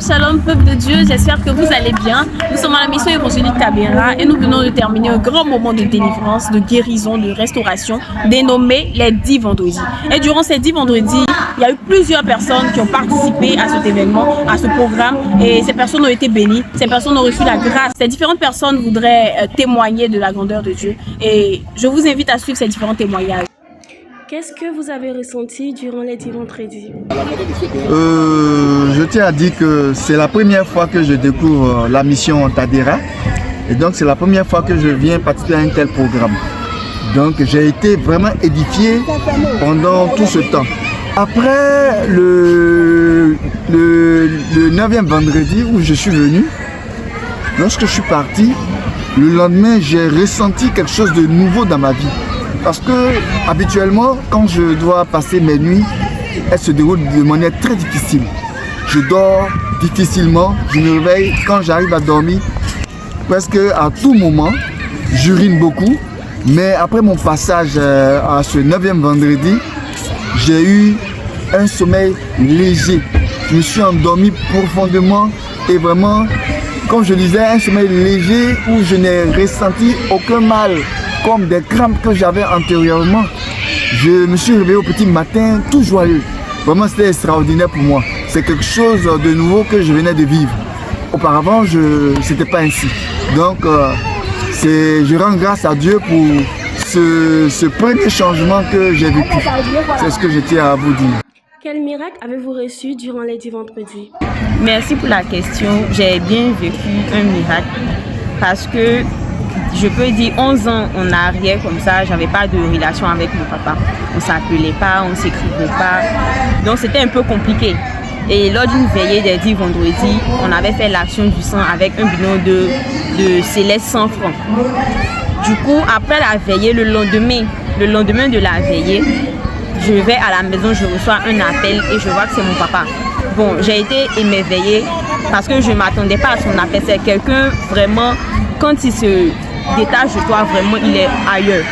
Shalom peuple de Dieu, j'espère que vous allez bien. Nous sommes à la mission évangélique Tabera et nous venons de terminer un grand moment de délivrance, de guérison, de restauration dénommé les 10 vendredis. Et durant ces 10 vendredis, il y a eu plusieurs personnes qui ont participé à cet événement, à ce programme, et ces personnes ont été bénies, ces personnes ont reçu la grâce. Ces différentes personnes voudraient témoigner de la grandeur de Dieu et je vous invite à suivre ces différents témoignages. Qu'est-ce que vous avez ressenti durant les 10 vendredis? Je tiens à dire que c'est la première fois que je découvre la mission Tadera. Et donc c'est la première fois que je viens participer à un tel programme. Donc j'ai été vraiment édifié pendant tout ce temps. Après le 9e vendredi où je suis venu, lorsque je suis parti, le lendemain j'ai ressenti quelque chose de nouveau dans ma vie. Parce que habituellement, quand je dois passer mes nuits, elles se déroulent de manière très difficile. Je dors difficilement, je me réveille quand j'arrive à dormir. Presque à tout moment, j'urine beaucoup. Mais après mon passage à ce 9e vendredi, j'ai eu un sommeil léger. Je me suis endormi profondément et vraiment, comme je disais, un sommeil léger où je n'ai ressenti aucun mal. Comme des crampes que j'avais antérieurement. Je me suis réveillé au petit matin tout joyeux. Vraiment c'était extraordinaire pour moi. C'est quelque chose de nouveau que je venais de vivre. Auparavant, c'était pas ainsi. Donc je rends grâce à Dieu pour ce premier changement que j'ai vécu. C'est ce que je tiens à vous dire. Quel miracle avez-vous reçu durant les 10 vendredis? Merci pour la question. J'ai bien vécu un miracle parce que je peux dire 11 ans en arrière comme ça, j'avais pas de relation avec mon papa. On s'appelait pas, on s'écrivait pas. Donc c'était un peu compliqué. Et lors d'une veillée des 10 vendredis, on avait fait l'action du sang avec un bidon de céleste 100 francs. Du coup, après la veillée, le lendemain de la veillée, je vais à la maison, je reçois un appel et je vois que c'est mon papa. Bon, j'ai été émerveillée parce que je ne m'attendais pas à son appel. C'est quelqu'un vraiment, quand il se détache de toi, vraiment, il est ailleurs.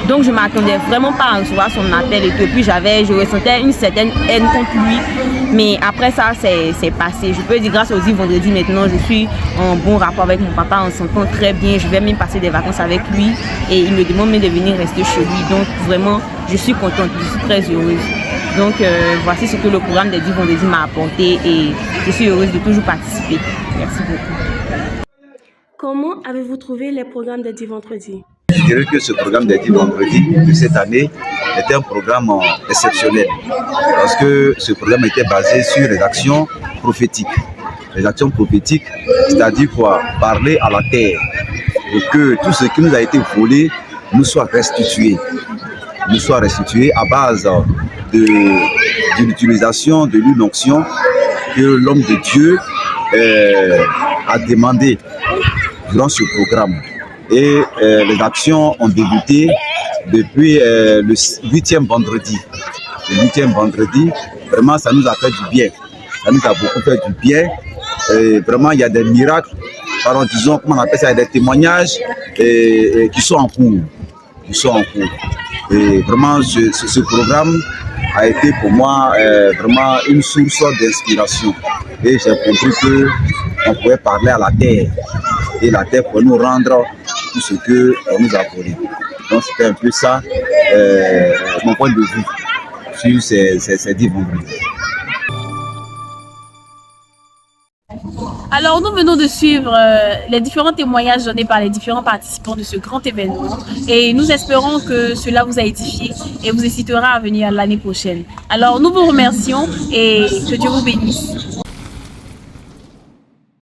Donc, je ne m'attendais vraiment pas à recevoir son appel et puis je ressentais une certaine haine contre lui. Mais après ça, c'est passé. Je peux dire grâce aux 10 vendredis maintenant, je suis en bon rapport avec mon papa, on s'entend très bien. Je vais même passer des vacances avec lui et il me demande même de venir rester chez lui. Donc, vraiment, je suis contente, je suis très heureuse. Donc, voici ce que le programme des 10 vendredis m'a apporté et je suis heureuse de toujours participer. Merci beaucoup. Comment avez-vous trouvé les programmes des 10 vendredis? Je dirais que ce programme des 10 vendredis de cette année était un programme exceptionnel parce que ce programme était basé sur les actions prophétiques. Les actions prophétiques, c'est-à-dire quoi? Parler à la terre et que tout ce qui nous a été volé nous soit restitué. Nous soit restitué à base de l'utilisation de l'onction que l'homme de Dieu a demandé durant ce programme. Et les actions ont débuté depuis le 8e vendredi. Le 8e vendredi, vraiment ça nous a fait du bien. Ça nous a beaucoup fait du bien. Et vraiment il y a des miracles, pardon, disons, comment on appelle ça, des témoignages qui sont en cours. Et vraiment ce programme a été pour moi vraiment une source d'inspiration. Et j'ai compris qu'on pouvait parler à la terre. Et la terre pour nous rendre tout ce qu'on nous a volé. Donc c'était un peu ça, mon point de vue sur ces 10 vendredis. Alors nous venons de suivre les différents témoignages donnés par les différents participants de ce grand événement et nous espérons que cela vous a édifié et vous incitera à venir l'année prochaine. Alors nous vous remercions et que Dieu vous bénisse.